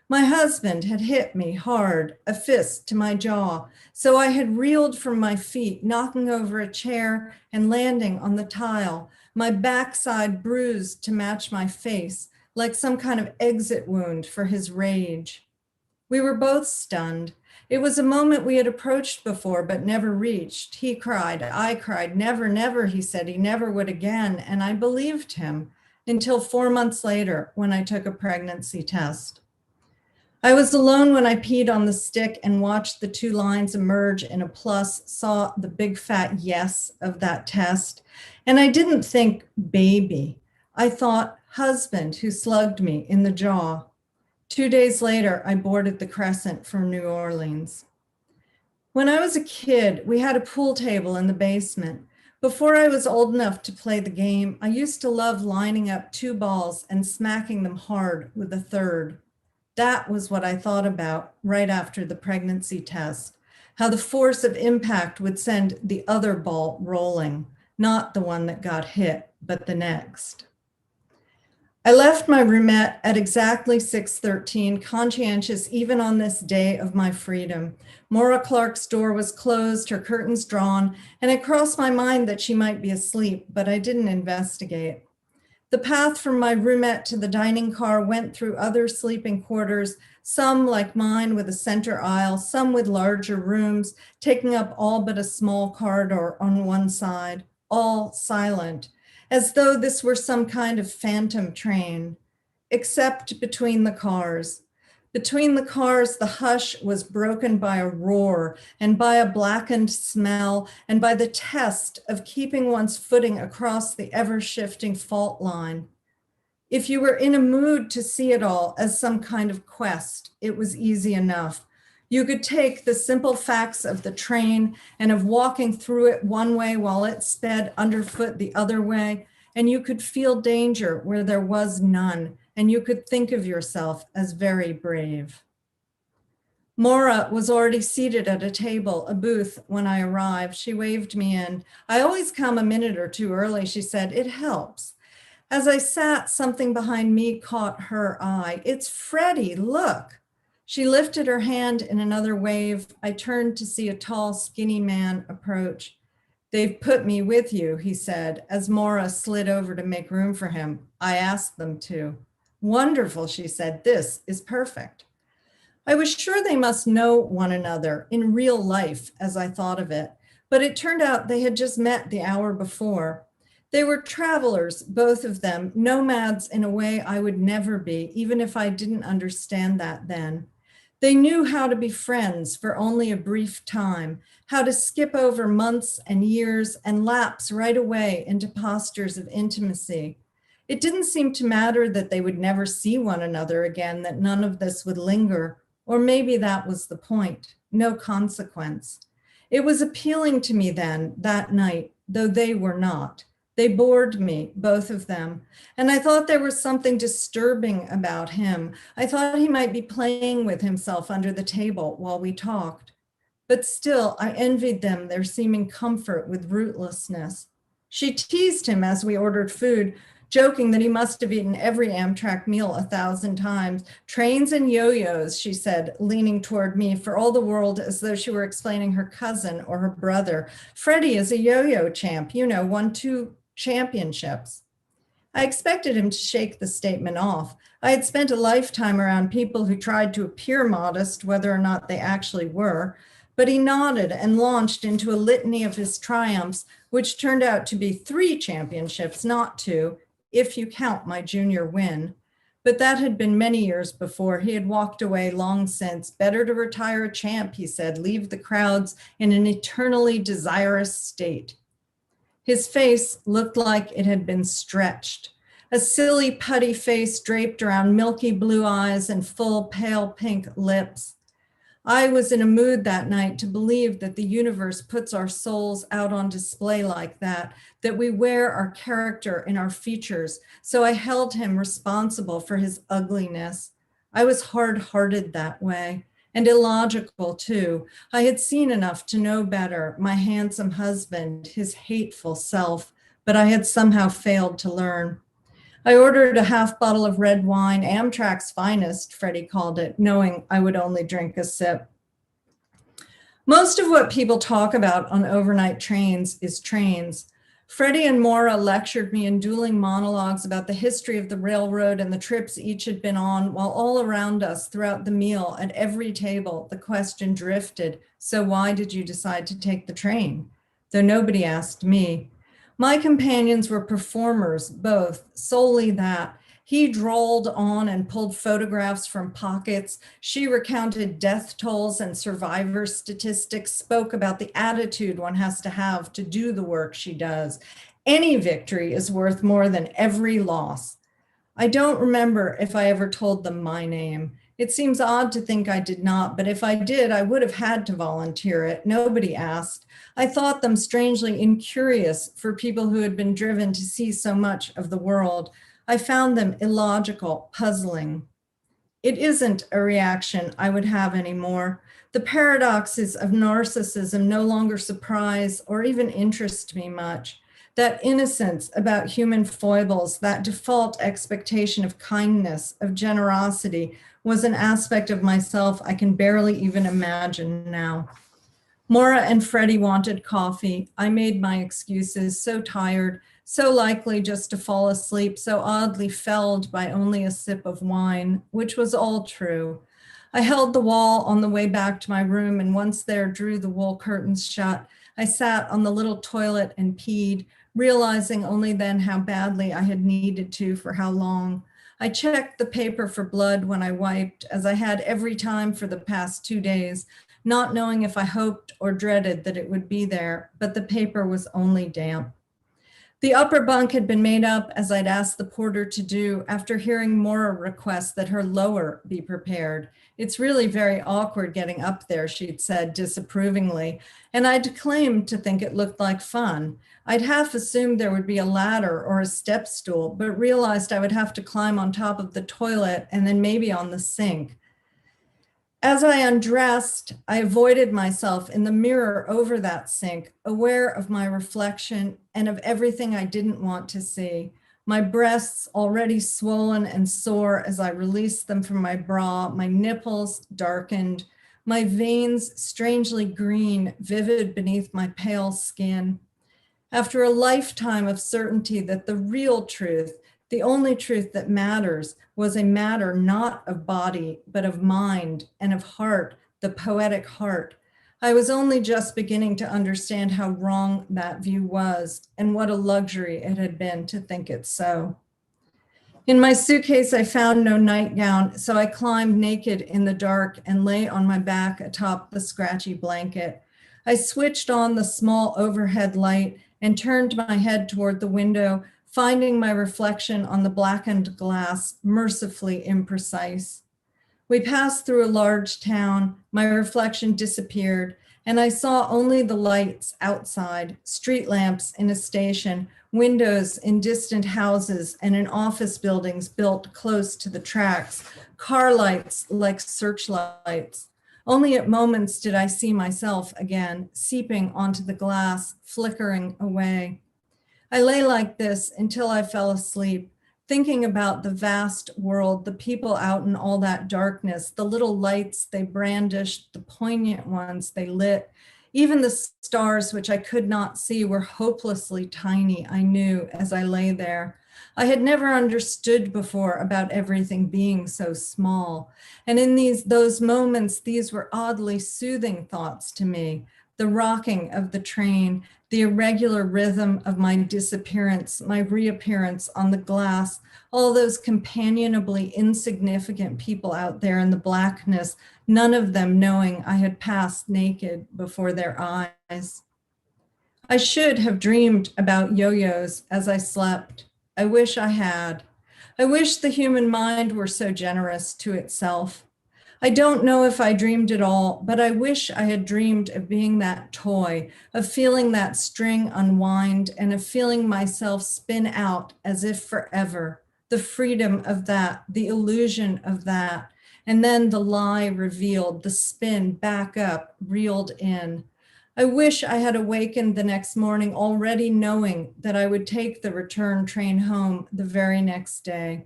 My husband had hit me hard, a fist to my jaw, so I had reeled from my feet, knocking over a chair and landing on the tile, my backside bruised to match my face, like some kind of exit wound for his rage. We were both stunned. It was a moment we had approached before, but never reached. He cried, I cried, never, never, he said he never would again, and I believed him until 4 months later when I took a pregnancy test. I was alone when I peed on the stick and watched the 2 lines emerge in a plus, saw the big fat yes of that test. And I didn't think baby. I thought husband who slugged me in the jaw. 2 days later, I boarded the Crescent from New Orleans. When I was a kid, we had a pool table in the basement. Before I was old enough to play the game, I used to love lining up 2 balls and smacking them hard with a third. That was what I thought about right after the pregnancy test, how the force of impact would send the other ball rolling, not the one that got hit, but the next. I left my roomette at exactly 6:13, conscientious even on this day of my freedom. Maura Clark's door was closed, her curtains drawn, and it crossed my mind that she might be asleep, but I didn't investigate. The path from my roomette to the dining car went through other sleeping quarters, some like mine with a center aisle, some with larger rooms, taking up all but a small corridor on one side, all silent, as though this were some kind of phantom train, except between the cars. Between the cars, the hush was broken by a roar and by a blackened smell and by the test of keeping one's footing across the ever-shifting fault line. If you were in a mood to see it all as some kind of quest, it was easy enough. You could take the simple facts of the train and of walking through it one way while it sped underfoot the other way, and you could feel danger where there was none, and you could think of yourself as very brave. Maura was already seated at a table, a booth, when I arrived. She waved me in. I always come a minute or 2 early, she said. It helps. As I sat, something behind me caught her eye. It's Freddie, look. She lifted her hand in another wave. I turned to see a tall, skinny man approach. They've put me with you, he said, as Maura slid over to make room for him. I asked them to. Wonderful, she said. This is perfect. I was sure they must know one another in real life as I thought of it, but it turned out they had just met the hour before. They were travelers, both of them, nomads in a way I would never be, even if I didn't understand that then. They knew how to be friends for only a brief time, how to skip over months and years and lapse right away into postures of intimacy. It didn't seem to matter that they would never see one another again, that none of this would linger, or maybe that was the point, no consequence. It was appealing to me then, that night, though they were not. They bored me, both of them, and I thought there was something disturbing about him. I thought he might be playing with himself under the table while we talked. But still, I envied them their seeming comfort with rootlessness. She teased him as we ordered food, joking that he must have eaten every Amtrak meal 1,000 times. Trains and yo-yos, she said, leaning toward me for all the world as though she were explaining her cousin or her brother. Freddie is a yo-yo champ, won 2 championships. I expected him to shake the statement off. I had spent a lifetime around people who tried to appear modest, whether or not they actually were, but he nodded and launched into a litany of his triumphs, which turned out to be 3 championships, not 2, if you count my junior win. But that had been many years before. He had walked away long since. Better to retire a champ, he said, leave the crowds in an eternally desirous state. His face looked like it had been stretched. A silly, putty face draped around milky blue eyes and full, pale pink lips. I was in a mood that night to believe that the universe puts our souls out on display like that we wear our character in our features. So I held him responsible for his ugliness. I was hard-hearted that way, and illogical too. I had seen enough to know better, my handsome husband, his hateful self, but I had somehow failed to learn. I ordered a half bottle of red wine, Amtrak's finest, Freddie called it, knowing I would only drink a sip. Most of what people talk about on overnight trains is trains. Freddie and Maura lectured me in dueling monologues about the history of the railroad and the trips each had been on, while all around us throughout the meal at every table, the question drifted, so why did you decide to take the train? Though nobody asked me. My companions were performers, both, solely that. He drawled on and pulled photographs from pockets. She recounted death tolls and survivor statistics, spoke about the attitude one has to have to do the work she does. Any victory is worth more than every loss. I don't remember if I ever told them my name. It seems odd to think I did not, but if I did, I would have had to volunteer it. Nobody asked. I thought them strangely incurious for people who had been driven to see so much of the world. I found them illogical, puzzling. It isn't a reaction I would have anymore. The paradoxes of narcissism no longer surprise or even interest me much. That innocence about human foibles, that default expectation of kindness, of generosity, was an aspect of myself I can barely even imagine now. Maura and Freddie wanted coffee. I made my excuses, so tired, so likely just to fall asleep, so oddly felled by only a sip of wine, which was all true. I held the wall on the way back to my room, and once there, drew the wool curtains shut. I sat on the little toilet and peed, realizing only then how badly I had needed to for how long. I checked the paper for blood when I wiped, as I had every time for the past 2 days, not knowing if I hoped or dreaded that it would be there, but the paper was only damp. The upper bunk had been made up as I'd asked the porter to do after hearing Maura request that her lower be prepared. It's really very awkward getting up there, she'd said disapprovingly, and I'd claimed to think it looked like fun. I'd half assumed there would be a ladder or a step stool, but realized I would have to climb on top of the toilet and then maybe on the sink. As I undressed, I avoided myself in the mirror over that sink, aware of my reflection and of everything I didn't want to see. My breasts already swollen and sore as I released them from my bra, my nipples darkened, my veins strangely green, vivid beneath my pale skin. After a lifetime of certainty that the real truth, the only truth that matters, was a matter not of body, but of mind and of heart, the poetic heart, I was only just beginning to understand how wrong that view was and what a luxury it had been to think it so. In my suitcase, I found no nightgown, so I climbed naked in the dark and lay on my back atop the scratchy blanket. I switched on the small overhead light and turned my head toward the window, finding my reflection on the blackened glass mercifully imprecise. We passed through a large town, my reflection disappeared, and I saw only the lights outside, street lamps in a station, windows in distant houses and in office buildings built close to the tracks, car lights like searchlights. Only at moments did I see myself again, seeping onto the glass, flickering away. I lay like this until I fell asleep, thinking about the vast world, the people out in all that darkness, the little lights they brandished, the poignant ones they lit. Even the stars, which I could not see, were hopelessly tiny, I knew, as I lay there. I had never understood before about everything being so small. And in those moments, these were oddly soothing thoughts to me. The rocking of the train, the irregular rhythm of my disappearance, my reappearance on the glass, all those companionably insignificant people out there in the blackness, none of them knowing I had passed naked before their eyes. I should have dreamed about yo-yos as I slept. I wish I had. I wish the human mind were so generous to itself. I don't know if I dreamed at all, but I wish I had dreamed of being that toy, of feeling that string unwind, and of feeling myself spin out as if forever. The freedom of that, the illusion of that, and then the lie revealed, the spin back up, reeled in. I wish I had awakened the next morning already knowing that I would take the return train home the very next day.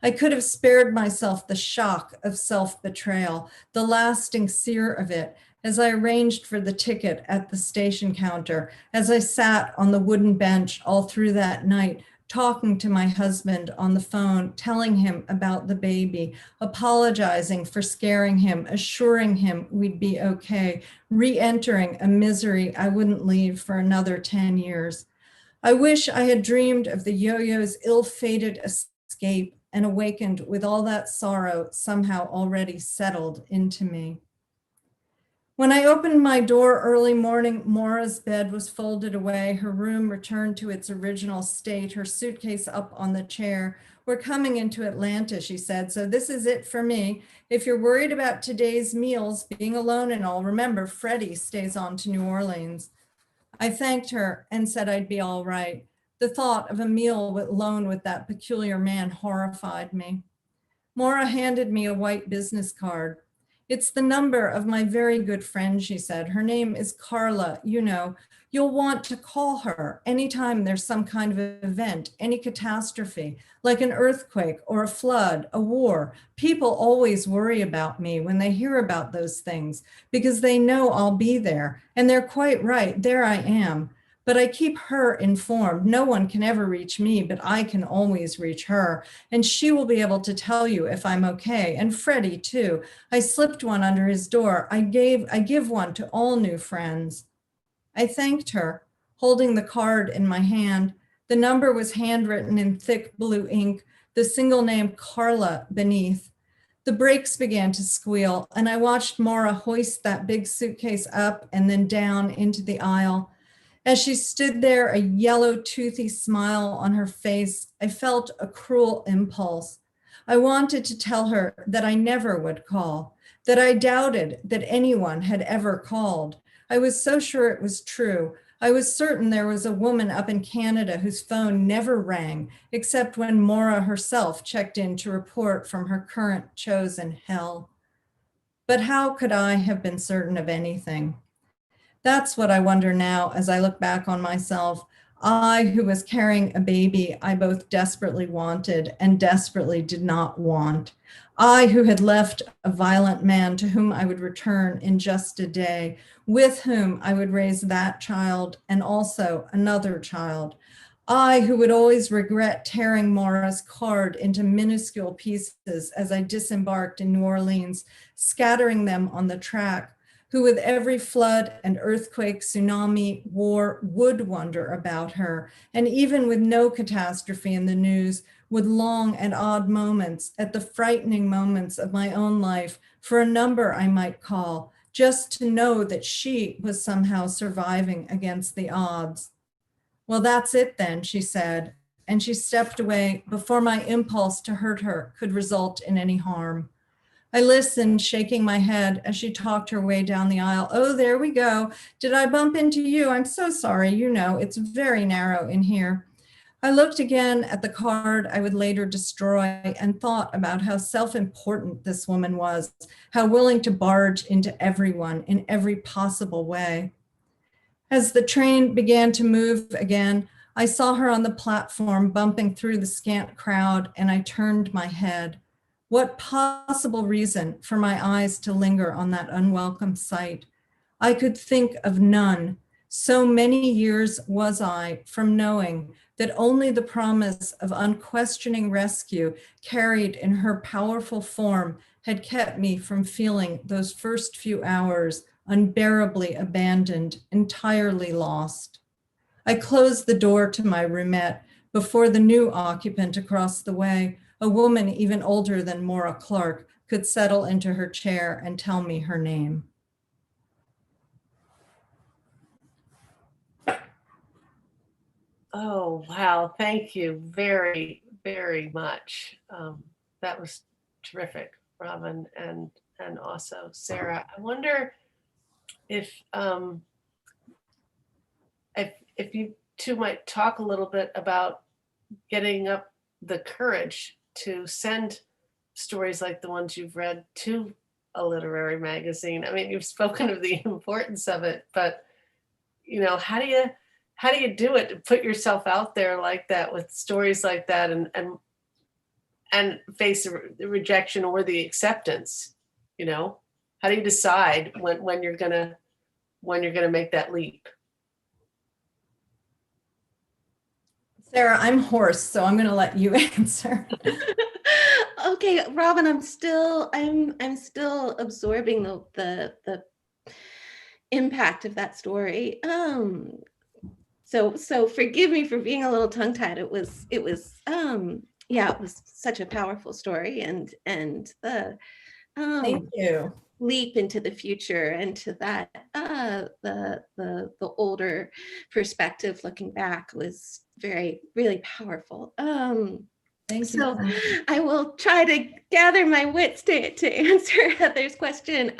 I could have spared myself the shock of self-betrayal, the lasting sear of it, as I arranged for the ticket at the station counter, as I sat on the wooden bench all through that night, talking to my husband on the phone, telling him about the baby, apologizing for scaring him, assuring him we'd be okay, re-entering a misery I wouldn't leave for another 10 years. I wish I had dreamed of the yo-yo's ill-fated escape and awakened with all that sorrow somehow already settled into me. When I opened my door early morning, Maura's bed was folded away, her room returned to its original state, her suitcase up on the chair. We're coming into Atlanta, she said, so this is it for me. If you're worried about today's meals, being alone and all, remember, Freddie stays on to New Orleans. I thanked her and said I'd be all right. The thought of a meal alone with that peculiar man horrified me. Maura handed me a white business card. It's the number of my very good friend, she said. Her name is Carla. You know, you'll want to call her anytime there's some kind of event, any catastrophe, like an earthquake or a flood, a war. People always worry about me when they hear about those things because they know I'll be there. And they're quite right. There I am. But I keep her informed. No one can ever reach me, but I can always reach her. And she will be able to tell you if I'm okay. And Freddie too. I slipped one under his door. I give one to all new friends. I thanked her, holding the card in my hand. The number was handwritten in thick blue ink, the single name Carla beneath. The brakes began to squeal, and I watched Maura hoist that big suitcase up and then down into the aisle. As she stood there, a yellow, toothy smile on her face, I felt a cruel impulse. I wanted to tell her that I never would call, that I doubted that anyone had ever called. I was so sure it was true. I was certain there was a woman up in Canada whose phone never rang, except when Maura herself checked in to report from her current chosen hell. But how could I have been certain of anything? That's what I wonder now as I look back on myself. I, who was carrying a baby I both desperately wanted and desperately did not want. I, who had left a violent man to whom I would return in just a day, with whom I would raise that child and also another child. I, who would always regret tearing Maura's card into minuscule pieces as I disembarked in New Orleans, scattering them on the track, who with every flood and earthquake, tsunami, war would wonder about her, and even with no catastrophe in the news, would long at odd moments, at the frightening moments of my own life, for a number I might call, just to know that she was somehow surviving against the odds. Well, that's it then, she said, and she stepped away before my impulse to hurt her could result in any harm. I listened, shaking my head as she talked her way down the aisle. Oh, there we go. Did I bump into you? I'm so sorry. You know, it's very narrow in here. I looked again at the card I would later destroy and thought about how self-important this woman was, how willing to barge into everyone in every possible way. As the train began to move again, I saw her on the platform bumping through the scant crowd, and I turned my head. What possible reason for my eyes to linger on that unwelcome sight? I could think of none. So many years was I from knowing that only the promise of unquestioning rescue carried in her powerful form had kept me from feeling those first few hours unbearably abandoned, entirely lost. I closed the door to my roomette before the new occupant across the way, a woman even older than Maura Clark, could settle into her chair and tell me her name. Oh, wow. Thank you very, very much. That was terrific, Robin, and also Sarah. I wonder if if you two might talk a little bit about getting up the courage to send stories like the ones you've read to a literary magazine. I mean, you've spoken of the importance of it, but you know, how do you do it to put yourself out there like that with stories like that and face the rejection or the acceptance? You know, how do you decide when you're gonna make that leap? Sarah, I'm hoarse, so I'm going to let you answer. Okay, Robin, I'm still absorbing the impact of that story. So forgive me for being a little tongue-tied. It was yeah, it was such a powerful story, and the Thank you. leap into the future and to that the older perspective looking back was really powerful. Thank So you. I will try to gather my wits to answer Heather's question.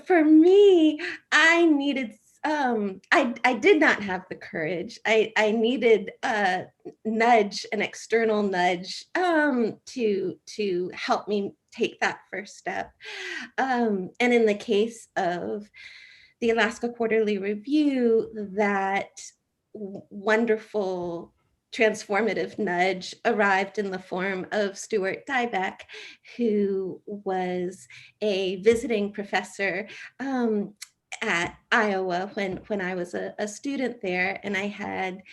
For me, I needed I did not have the courage. I needed a nudge, an external nudge, to help me take that first step. And in the case of the Alaska Quarterly Review, that wonderful transformative nudge arrived in the form of Stuart Diebeck, who was a visiting professor at Iowa when I was a student there, and I had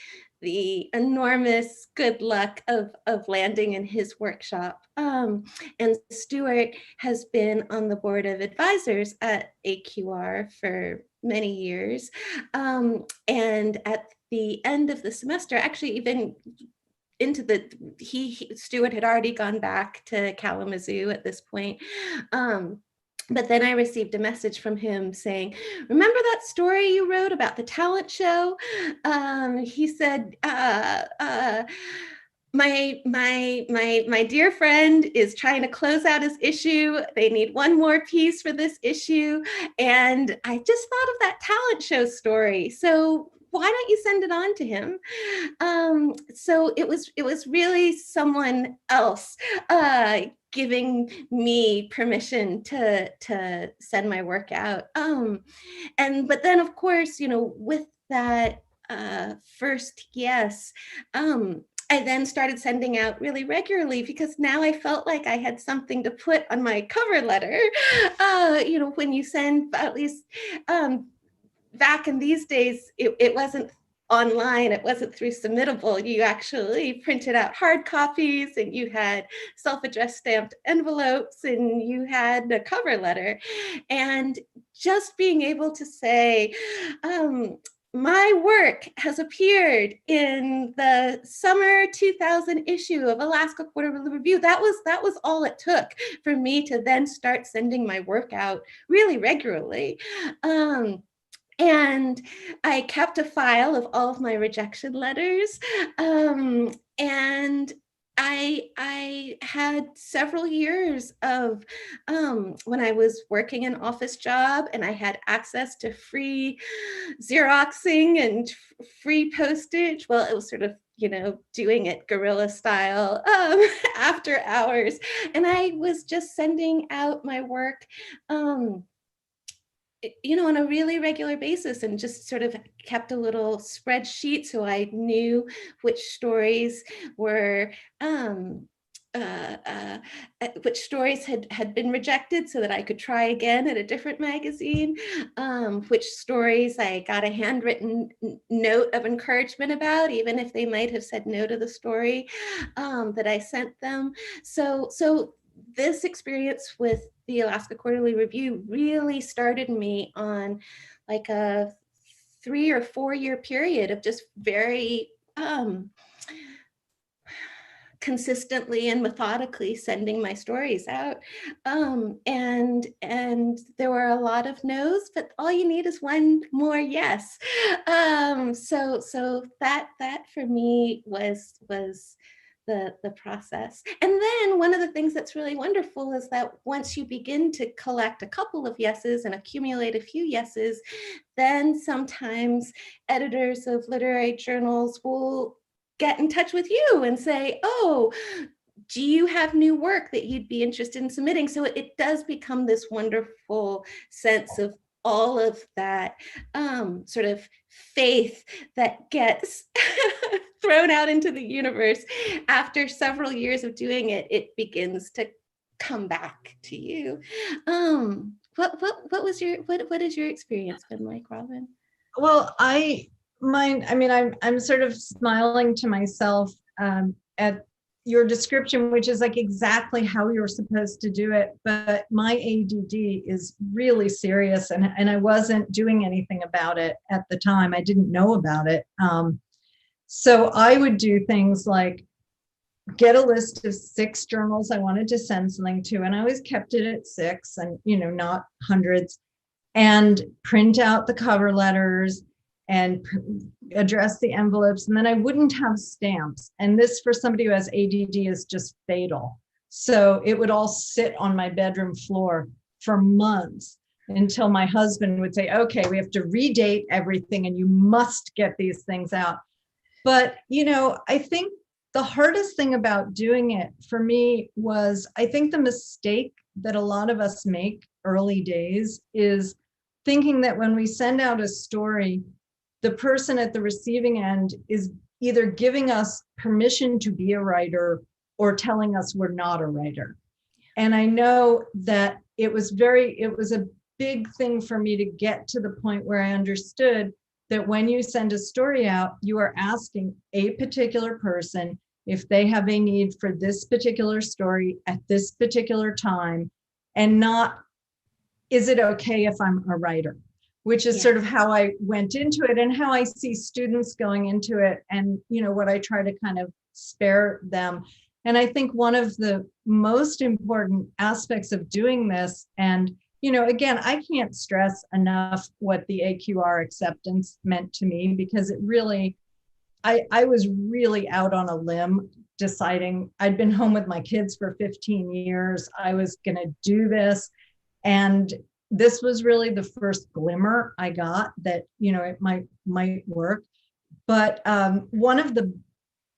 the enormous good luck of landing in his workshop. And Stuart has been on the board of advisors at AQR for many years. And at the end of the semester, actually even into Stuart had already gone back to Kalamazoo at this point. But then I received a message from him saying, "Remember that story you wrote about the talent show?" He said, my dear friend is trying to close out his issue. They need one more piece for this issue. And I just thought of that talent show story. So why don't you send it on to him? So it was really someone else giving me permission to send my work out. But then of course, with that first yes, I then started sending out really regularly because now I felt like I had something to put on my cover letter. When you send, at least back in these days, it wasn't online, it wasn't through Submittable. You actually printed out hard copies and you had self-addressed stamped envelopes and you had a cover letter. And just being able to say, my work has appeared in the summer 2000 issue of Alaska Quarterly Review. That was all it took for me to then start sending my work out really regularly. And I kept a file of all of my rejection letters. And I had several years of when I was working an office job and I had access to free Xeroxing and free postage. Well, it was sort of, doing it guerrilla style after hours. And I was just sending out my work on a really regular basis and just sort of kept a little spreadsheet so I knew which stories were which stories had been rejected so that I could try again at a different magazine, which stories I got a handwritten note of encouragement about, even if they might have said no to the story that I sent them. So this experience with the Alaska Quarterly Review really started me on like a 3 or 4 year period of just very consistently and methodically sending my stories out. And there were a lot of no's, but all you need is one more yes. So that for me was the process. And then one of the things that's really wonderful is that once you begin to collect a couple of yeses and accumulate a few yeses, then sometimes editors of literary journals will get in touch with you and say, oh, do you have new work that you'd be interested in submitting? So it does become this wonderful sense of all of that sort of faith that gets thrown out into the universe. After several years of doing it, it begins to come back to you. What has your experience been like, Robin? Well, I'm sort of smiling to myself at your description, which is like exactly how you're supposed to do it. But my ADD is really serious, and I wasn't doing anything about it at the time. I didn't know about it. So I would do things like get a list of 6 journals I wanted to send something to, and I always kept it at 6 and, not hundreds, and print out the cover letters and address the envelopes. And then I wouldn't have stamps. And this, for somebody who has ADD, is just fatal. So it would all sit on my bedroom floor for months until my husband would say, okay, we have to redate everything and you must get these things out. But, I think the hardest thing about doing it for me was, I think the mistake that a lot of us make early days is thinking that when we send out a story, the person at the receiving end is either giving us permission to be a writer or telling us we're not a writer. And I know that it was a big thing for me to get to the point where I understood that when you send a story out, you are asking a particular person if they have a need for this particular story at this particular time, and not, is it okay if I'm a writer? Which is sort of how I went into it and how I see students going into it, and what I try to kind of spare them. And I think one of the most important aspects of doing this, and again, I can't stress enough what the AQR acceptance meant to me, because it really, I was really out on a limb deciding. I'd been home with my kids for 15 years. I was going to do this. And this was really the first glimmer I got that, it might work. But one of the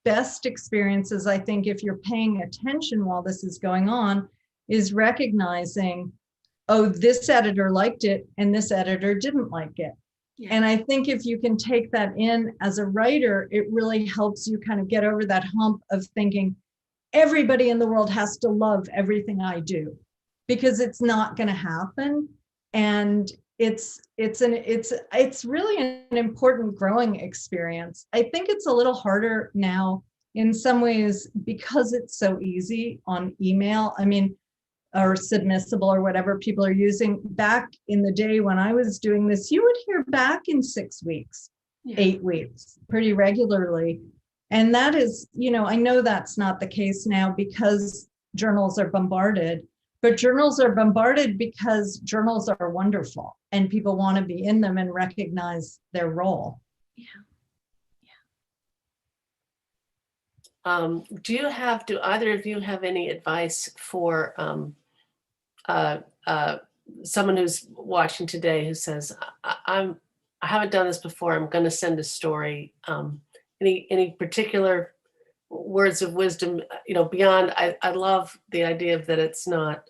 best experiences, I think, if you're paying attention while this is going on, is recognizing, oh, this editor liked it and this editor didn't like it. Yeah. And I think if you can take that in as a writer, it really helps you kind of get over that hump of thinking everybody in the world has to love everything I do, because it's not going to happen. And it's really an important growing experience. I think it's a little harder now in some ways because it's so easy on email. I mean, or submissible or whatever people are using. Back in the day when I was doing this, you would hear back in 6 weeks, 8 weeks, pretty regularly. And that is, I know that's not the case now because journals are bombarded, but journals are bombarded because journals are wonderful and people want to be in them and recognize their role. Do either of you have any advice for someone who's watching today who says, I haven't done this before, I'm going to send a story? Any particular words of wisdom, beyond, I love the idea of that it's not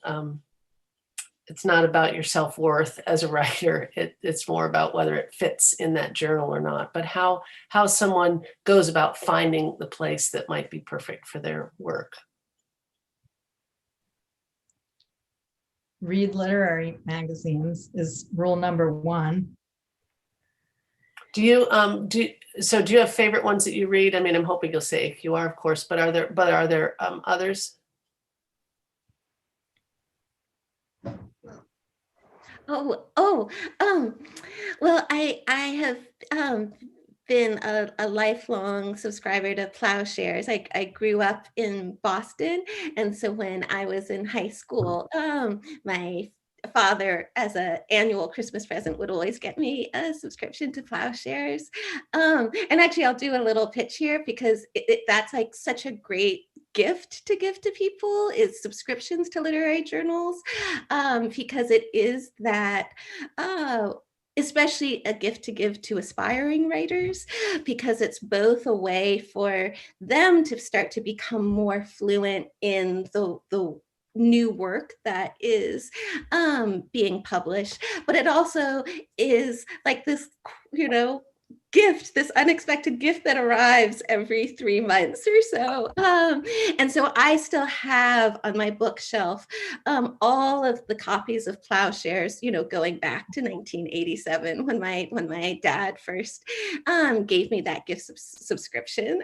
about your self-worth as a writer. It's more about whether it fits in that journal or not, but how someone goes about finding the place that might be perfect for their work. read literary magazines is rule number one. Do you have favorite ones that you read? I mean, I'm hoping you'll say AQR, of course, but are there others? Well, I have been a lifelong subscriber to Ploughshares. I grew up in Boston, and so when I was in high school, my father, as an annual Christmas present, would always get me a subscription to Ploughshares. And actually, I'll do a little pitch here because that's like such a great gift to give to people, is subscriptions to literary journals, because it is that especially a gift to give to aspiring writers, because it's both a way for them to start to become more fluent in the new work that is being published, but it also is like this, gift, this unexpected gift that arrives every 3 months or so. And so I still have on my bookshelf all of the copies of Ploughshares, going back to 1987 when my dad first gave me that gift subscription.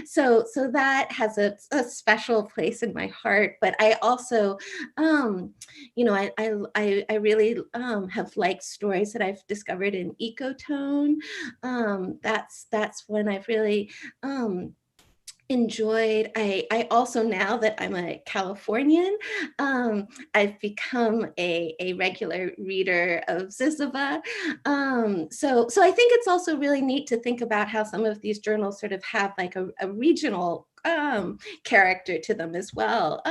So that has a special place in my heart. But I also, I really have liked stories that I've discovered in Ecotone. That's when I've really enjoyed. I also, now that I'm a Californian, I've become a regular reader of Zizova. So I think it's also really neat to think about how some of these journals sort of have like a regional character to them as well.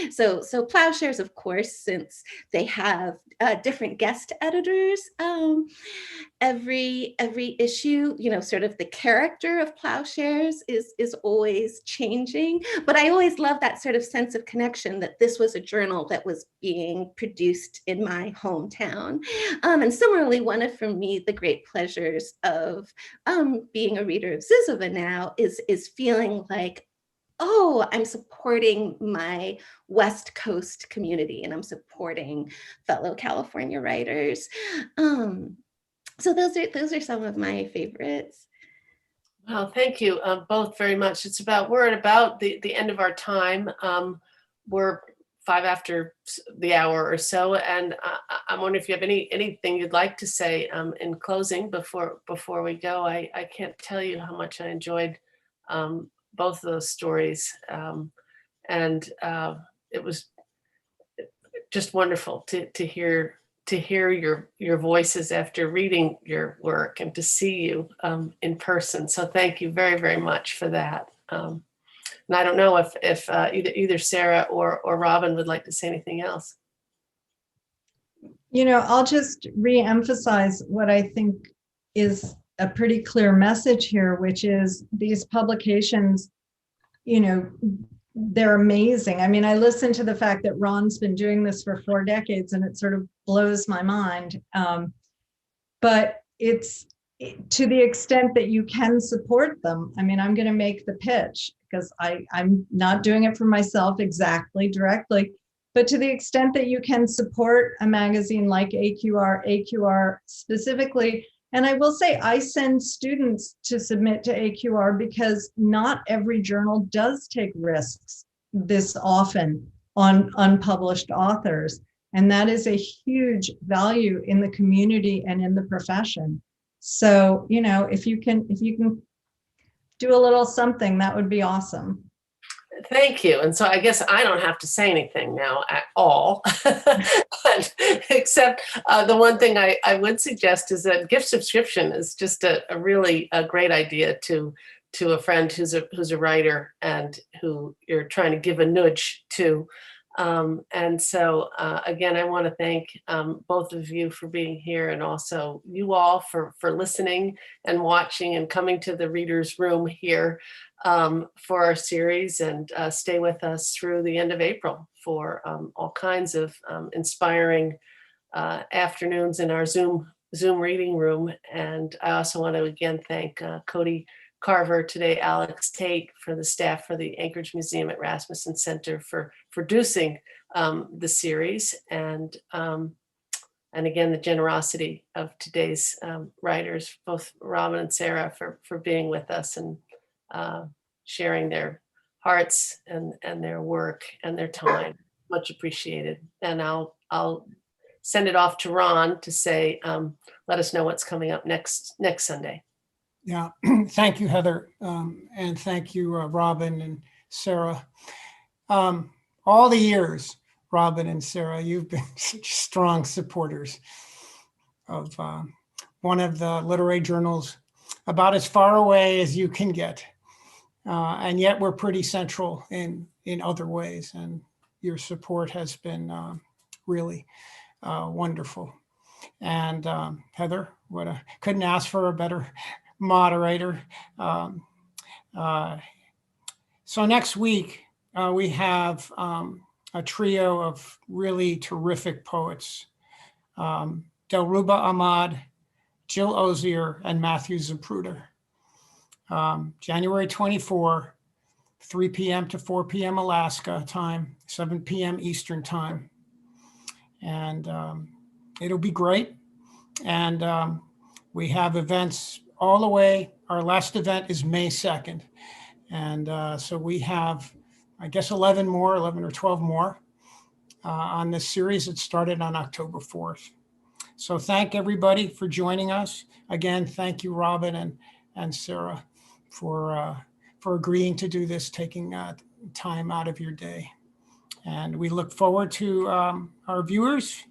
So Ploughshares, of course, since they have different guest editors every issue, sort of the character of Ploughshares is always changing. But I always love that sort of sense of connection, that this was a journal that was being produced in my hometown. And similarly, one of, for me, the great pleasures of being a reader of Zizova now is feeling like, oh, I'm supporting my West Coast community and I'm supporting fellow California writers. So those are some of my favorites. Well, thank you both very much. We're at about the end of our time. We're 5 after the hour or so, and I'm wondering if you have anything you'd like to say in closing before we go. I can't tell you how much I enjoyed both of those stories, and it was just wonderful to hear your voices after reading your work and to see you in person. So thank you very, very much for that. And I don't know if either Sarah or Robin would like to say anything else. I'll just re-emphasize what I think is a pretty clear message here, which is these publications, they're amazing. I mean, I listen to the fact that Ron's been doing this for 4 decades and it sort of blows my mind. But it's to the extent that you can support them. I mean, I'm going to make the pitch because I'm not doing it for myself exactly directly, but to the extent that you can support a magazine like AQR specifically. And I will say, I send students to submit to AQR because not every journal does take risks this often on unpublished authors. And that is a huge value in the community and in the profession. So, if you can do a little something, that would be awesome. Thank you. And so I guess I don't have to say anything now at all, except the one thing I would suggest is that gift subscription is just a really great idea to a friend who's a writer and who you're trying to give a nudge to. And so again, I want to thank both of you for being here, and also you all for listening and watching and coming to the reader's room here for our series, and stay with us through the end of April for all kinds of inspiring afternoons in our Zoom reading room. And I also want to again thank Cody Carver, today Alex Tate, for the staff for the Anchorage Museum at Rasmussen Center for producing the series, and again, the generosity of today's writers, both Robin and Sarah, for being with us and sharing their hearts and their work and their time. Much appreciated. And I'll send it off to Ron to say, let us know what's coming up next Sunday. Yeah, thank you, Heather, and thank you, Robin and Sarah. All the years, Robin and Sarah, you've been such strong supporters of one of the literary journals about as far away as you can get. And yet we're pretty central in other ways. And your support has been really wonderful. And Heather, couldn't ask for a better moderator. So next week, we have a trio of really terrific poets, Delruba Ahmad, Jill Ozier, and Matthew Zapruder. January 24, 3 p.m. to 4 p.m. Alaska time, 7 p.m. Eastern time. And it'll be great. And we have events all the way. Our last event is May 2nd. And so we have, I guess, 11 or 12 more on this series that started on October 4th. So thank everybody for joining us. Again, thank you, Robin and Sarah, for agreeing to do this, taking time out of your day. And we look forward to our viewers